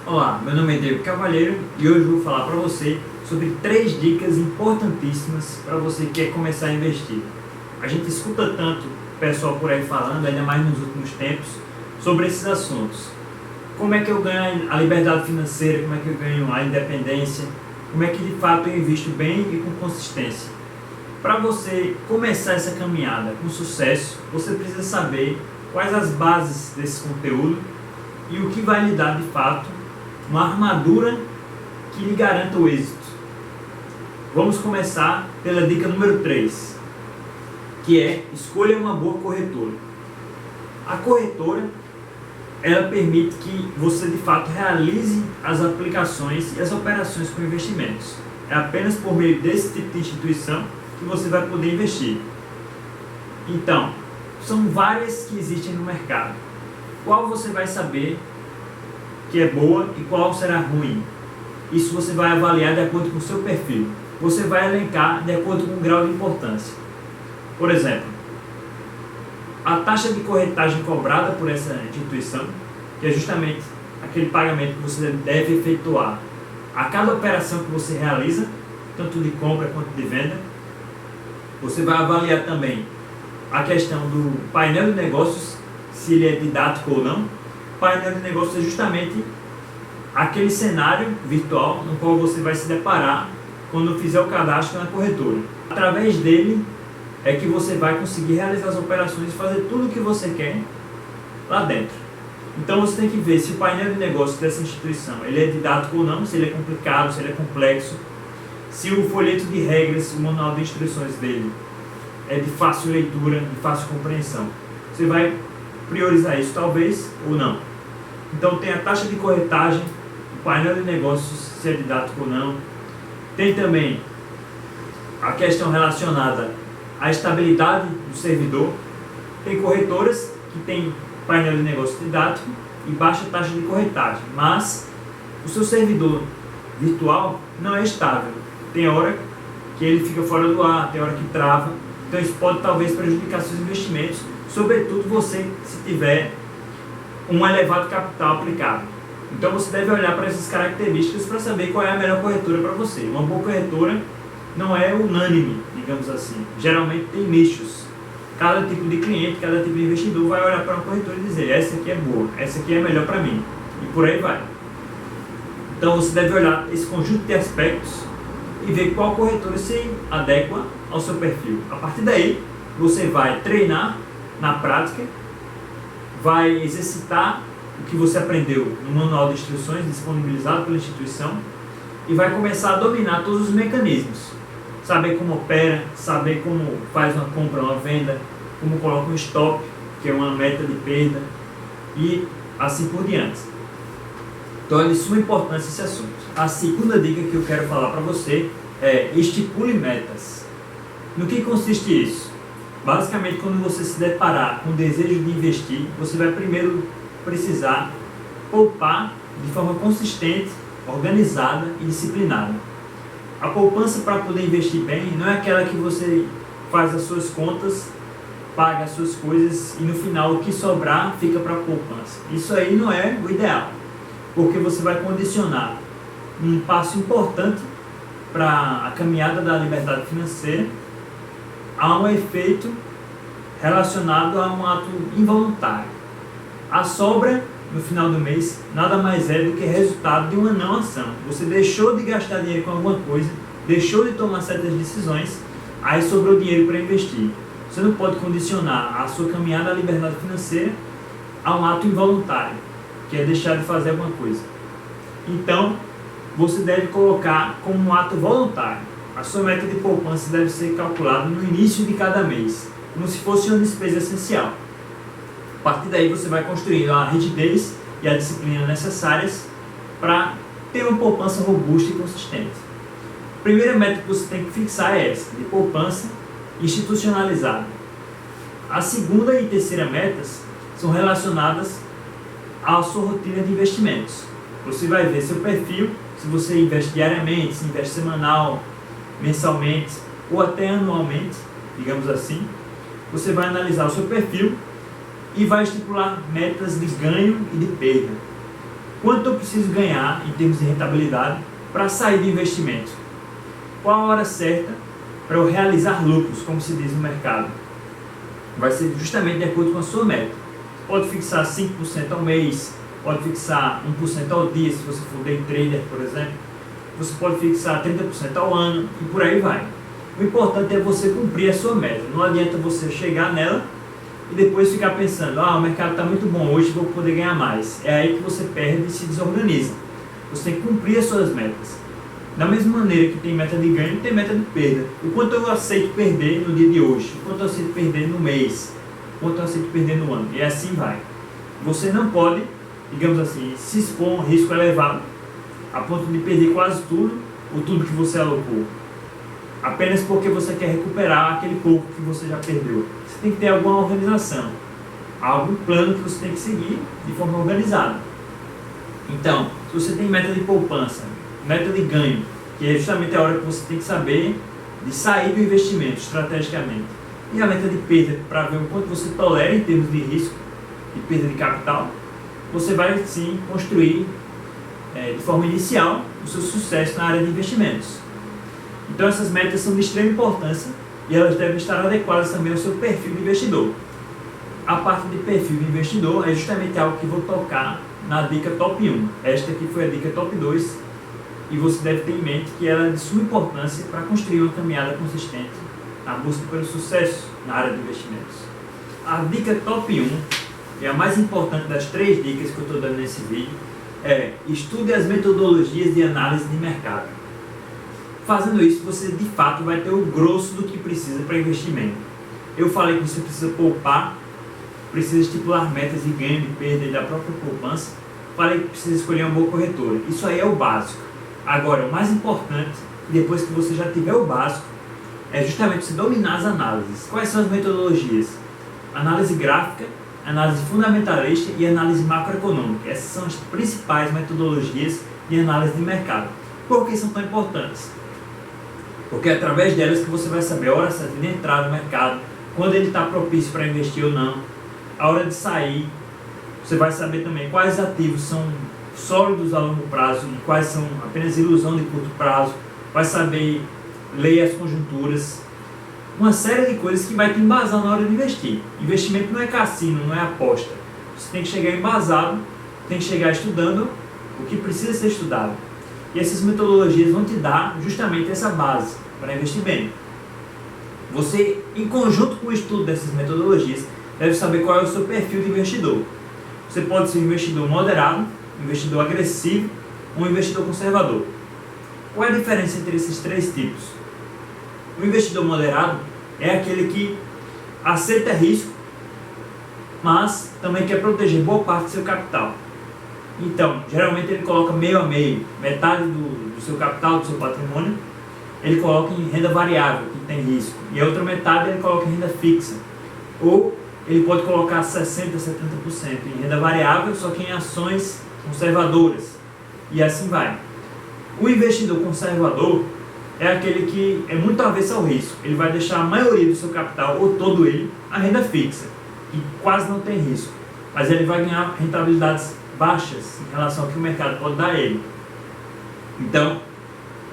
Olá, meu nome é Diego Cavalheiro e hoje eu vou falar para você sobre 3 dicas importantíssimas para você que quer começar a investir. A gente escuta tanto o pessoal por aí falando, ainda mais nos últimos tempos, sobre esses assuntos. Como é que eu ganho a liberdade financeira, como é que eu ganho a independência, como é que de fato eu invisto bem e com consistência. Para você começar essa caminhada com sucesso, você precisa saber quais as bases desse conteúdo e o que vai lhe dar de fato uma armadura que lhe garanta o êxito. Vamos começar pela dica número 3, que é: escolha uma boa corretora. A corretora, ela permite que você de fato realize as aplicações e as operações com investimentos. É apenas por meio desse tipo de instituição que você vai poder investir. Então, são várias que existem no mercado. Qual você vai saber que é boa e qual será ruim? Isso você vai avaliar de acordo com o seu perfil. Você vai elencar de acordo com o grau de importância. Por exemplo, a taxa de corretagem cobrada por essa instituição, que é justamente aquele pagamento que você deve efetuar a cada operação que você realiza, tanto de compra quanto de venda. Você vai avaliar também a questão do painel de negócios, se ele é didático ou não. Painel de negócios é justamente aquele cenário virtual no qual você vai se deparar quando fizer o cadastro na corretora. Através dele é que você vai conseguir realizar as operações e fazer tudo o que você quer lá dentro. Então você tem que ver se o painel de negócios dessa instituição ele é didático ou não, se ele é complicado, se ele é complexo, se o folheto de regras, o manual de instruções dele é de fácil leitura, de fácil compreensão. Você vai priorizar isso talvez ou não. Então tem a taxa de corretagem, o painel de negócios, se é didático ou não. Tem também a questão relacionada à estabilidade do servidor. Tem corretoras que têm painel de negócio didático e baixa taxa de corretagem, mas o seu servidor virtual não é estável. Tem hora que ele fica fora do ar, tem hora que trava. Então isso pode talvez prejudicar seus investimentos, sobretudo você se tiver um elevado capital aplicado. Então você deve olhar para essas características para saber qual é a melhor corretora para você. Uma boa corretora não é unânime, digamos assim. Geralmente tem nichos. Cada tipo de cliente, cada tipo de investidor vai olhar para uma corretora e dizer: essa aqui é boa, essa aqui é melhor para mim. E por aí vai. Então você deve olhar esse conjunto de aspectos e ver qual corretora se adequa ao seu perfil. A partir daí, você vai treinar na prática, vai exercitar o que você aprendeu no manual de instruções disponibilizado pela instituição e vai começar a dominar todos os mecanismos. Saber como opera, saber como faz uma compra, uma venda, como coloca um stop, que é uma meta de perda, e assim por diante. Então é de suma importância esse assunto. A segunda dica que eu quero falar para você é: estipule metas. No que consiste isso? Basicamente, quando você se deparar com o desejo de investir, você vai primeiro precisar poupar de forma consistente, organizada e disciplinada. A poupança para poder investir bem não é aquela que você faz as suas contas, paga as suas coisas e no final o que sobrar fica para a poupança. Isso aí não é o ideal, porque você vai condicionar um passo importante para a caminhada da liberdade financeira a um efeito relacionado a um ato involuntário. A sobra no final do mês nada mais é do que resultado de uma não ação. Você deixou de gastar dinheiro com alguma coisa, deixou de tomar certas decisões, aí sobrou dinheiro para investir. Você não pode condicionar a sua caminhada à liberdade financeira a um ato involuntário, que é deixar de fazer alguma coisa. Então, você deve colocar como um ato voluntário. A sua meta de poupança deve ser calculada no início de cada mês, como se fosse uma despesa essencial. A partir daí você vai construindo a rigidez e a disciplina necessárias para ter uma poupança robusta e consistente. A primeira meta que você tem que fixar é essa, de poupança institucionalizada. A segunda e terceira metas são relacionadas à sua rotina de investimentos. Você vai ver seu perfil, se você investe diariamente, se investe semanal, mensalmente ou até anualmente, digamos assim. Você vai analisar o seu perfil e vai estipular metas de ganho e de perda. quanto eu preciso ganhar em termos de rentabilidade para sair do investimento. Qual a hora certa para eu realizar lucros, como se diz no mercado? Vai ser justamente de acordo com a sua meta. Pode fixar 5% ao mês, pode fixar 1% ao dia, se você for day trader, por exemplo. Você pode fixar 30% ao ano e por aí vai. O importante é você cumprir a sua meta. Não adianta você chegar nela e depois ficar pensando, o mercado está muito bom hoje, vou poder ganhar mais. É aí que você perde e se desorganiza. Você tem que cumprir as suas metas. Da mesma maneira que tem meta de ganho, tem meta de perda. O quanto eu aceito perder no dia de hoje, o quanto eu aceito perder no mês, o quanto eu aceito perder no ano. E assim vai. Você não pode, digamos assim, se expor a um risco elevado a ponto de perder quase tudo ou tudo que você alocou, apenas porque você quer recuperar aquele pouco que você já perdeu. Você tem que ter alguma organização, algum plano que você tem que seguir de forma organizada. Então, se você tem meta de poupança, meta de ganho, que é justamente a hora que você tem que saber de sair do investimento estrategicamente, e a meta de perda, para ver o quanto você tolera em termos de risco de perda de capital, você vai sim construir de forma inicial o seu sucesso na área de investimentos. Então essas metas são de extrema importância e elas devem estar adequadas também ao seu perfil de investidor. A parte de perfil de investidor é justamente algo que vou tocar na dica top 1. Esta aqui foi a dica top 2 e você deve ter em mente que ela é de suma importância para construir uma caminhada consistente na busca pelo sucesso na área de investimentos. A dica top 1, que é a mais importante das 3 dicas que eu estou dando nesse vídeo, é: estude as metodologias de análise de mercado. Fazendo isso, você de fato vai ter o grosso do que precisa para investimento. Eu falei que você precisa poupar, precisa estipular metas de ganho, de perda e da própria poupança. Falei que precisa escolher uma boa corretora. Isso aí é o básico. Agora, o mais importante, depois que você já tiver o básico, é justamente você dominar as análises. Quais são as metodologias? Análise gráfica, análise fundamentalista e análise macroeconômica. Essas são as principais metodologias de análise de mercado. Por que são tão importantes? Porque é através delas que você vai saber a hora certa de entrar no mercado, quando ele está propício para investir ou não, a hora de sair. Você vai saber também quais ativos são sólidos a longo prazo e quais são apenas ilusão de curto prazo. Vai saber ler as conjunturas. Uma série de coisas que vai te embasar na hora de investir. Investimento não é cassino, não é aposta. Você tem que chegar embasado, tem que chegar estudando o que precisa ser estudado. E essas metodologias vão te dar justamente essa base para investir bem. Você, em conjunto com o estudo dessas metodologias, deve saber qual é o seu perfil de investidor. Você pode ser um investidor moderado, um investidor agressivo ou um investidor conservador. Qual é a diferença entre esses 3 tipos? O investidor moderado é aquele que aceita risco, mas também quer proteger boa parte do seu capital. Então, geralmente ele coloca meio a meio, metade do seu capital, do seu patrimônio, ele coloca em renda variável, que tem risco, e a outra metade ele coloca em renda fixa. Ou ele pode colocar 60%, 70% em renda variável, só que em ações conservadoras, e assim vai. O investidor conservador é aquele que é muito avesso ao risco. Ele vai deixar a maioria do seu capital, ou todo ele, a renda fixa, que quase não tem risco, mas ele vai ganhar rentabilidades baixas em relação ao que o mercado pode dar a ele. Então,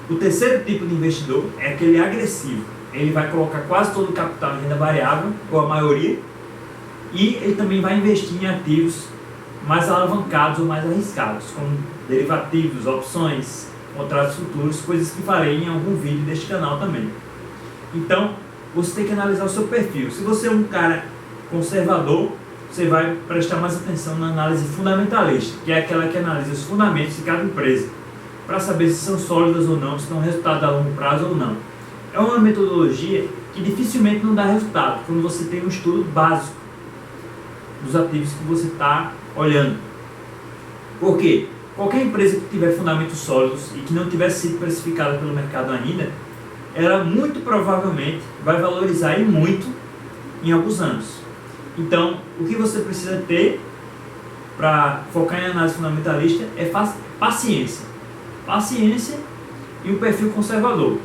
o terceiro tipo de investidor é aquele agressivo. Ele vai colocar quase todo o capital em renda variável, ou a maioria, e ele também vai investir em ativos mais alavancados ou mais arriscados, como derivativos, opções, contratos futuros, coisas que farei em algum vídeo deste canal também. Então, você tem que analisar o seu perfil. Se você é um cara conservador, você vai prestar mais atenção na análise fundamentalista, que é aquela que analisa os fundamentos de cada empresa, para saber se são sólidas ou não, se dão resultado a longo prazo ou não. É uma metodologia que dificilmente não dá resultado quando você tem um estudo básico dos ativos que você está olhando. Por quê? Qualquer empresa que tiver fundamentos sólidos e que não tiver sido precificada pelo mercado ainda, ela muito provavelmente vai valorizar e muito em alguns anos. Então, o que você precisa ter para focar em análise fundamentalista é paciência. Paciência e um perfil conservador.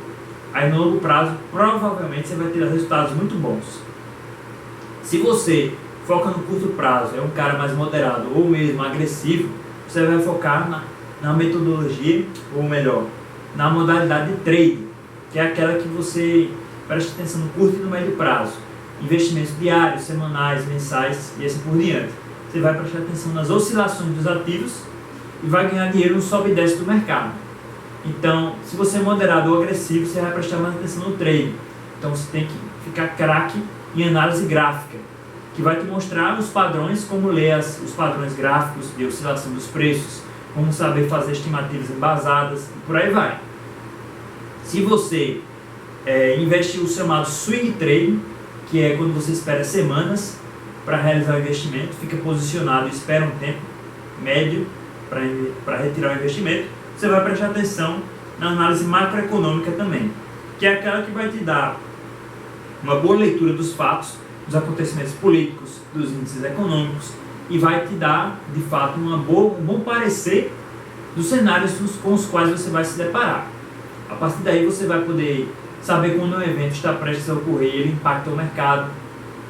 Aí no longo prazo, provavelmente você vai ter resultados muito bons. Se você foca no curto prazo, é um cara mais moderado ou mesmo agressivo, você vai focar na metodologia, ou melhor, na modalidade de trade, que é aquela que você presta atenção no curto e no médio prazo. Investimentos diários, semanais, mensais e assim por diante. Você vai prestar atenção nas oscilações dos ativos e vai ganhar dinheiro no sobe e desce do mercado. Então, se você é moderado ou agressivo, você vai prestar mais atenção no trade. Então, você tem que ficar craque em análise gráfica, que vai te mostrar os padrões, como ler os padrões gráficos de oscilação dos preços, como saber fazer estimativas embasadas e por aí vai. Se você investir o chamado swing trading, que é quando você espera semanas para realizar o investimento, fica posicionado e espera um tempo médio para retirar o investimento, você vai prestar atenção na análise macroeconômica também, que é aquela que vai te dar uma boa leitura dos fatos, dos acontecimentos políticos, dos índices econômicos, e vai te dar, de fato, um bom parecer dos cenários com os quais você vai se deparar. A partir daí você vai poder saber quando um evento está prestes a ocorrer e ele impacta o mercado,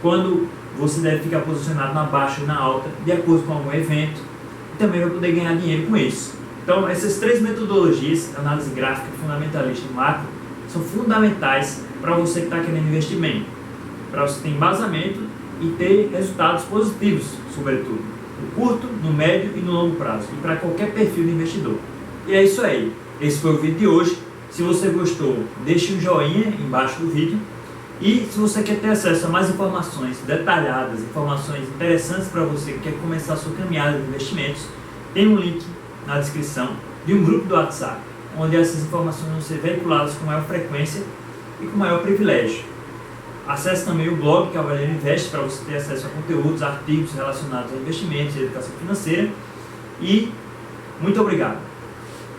quando você deve ficar posicionado na baixa ou na alta, de acordo com algum evento, e também vai poder ganhar dinheiro com isso. Então, essas três metodologias, análise gráfica, fundamentalista e macro, são fundamentais para você que está querendo investir bem, para você ter embasamento e ter resultados positivos, sobretudo, no curto, no médio e no longo prazo, e para qualquer perfil de investidor. E é isso aí, esse foi o vídeo de hoje. Se você gostou, deixe um joinha embaixo do vídeo, e se você quer ter acesso a mais informações detalhadas, informações interessantes para você que quer começar a sua caminhada de investimentos, tem um link na descrição de um grupo do WhatsApp, onde essas informações vão ser veiculadas com maior frequência e com maior privilégio. Acesse também o blog Cavaleiro Investe para você ter acesso a conteúdos, artigos relacionados a investimentos e educação financeira. E muito obrigado!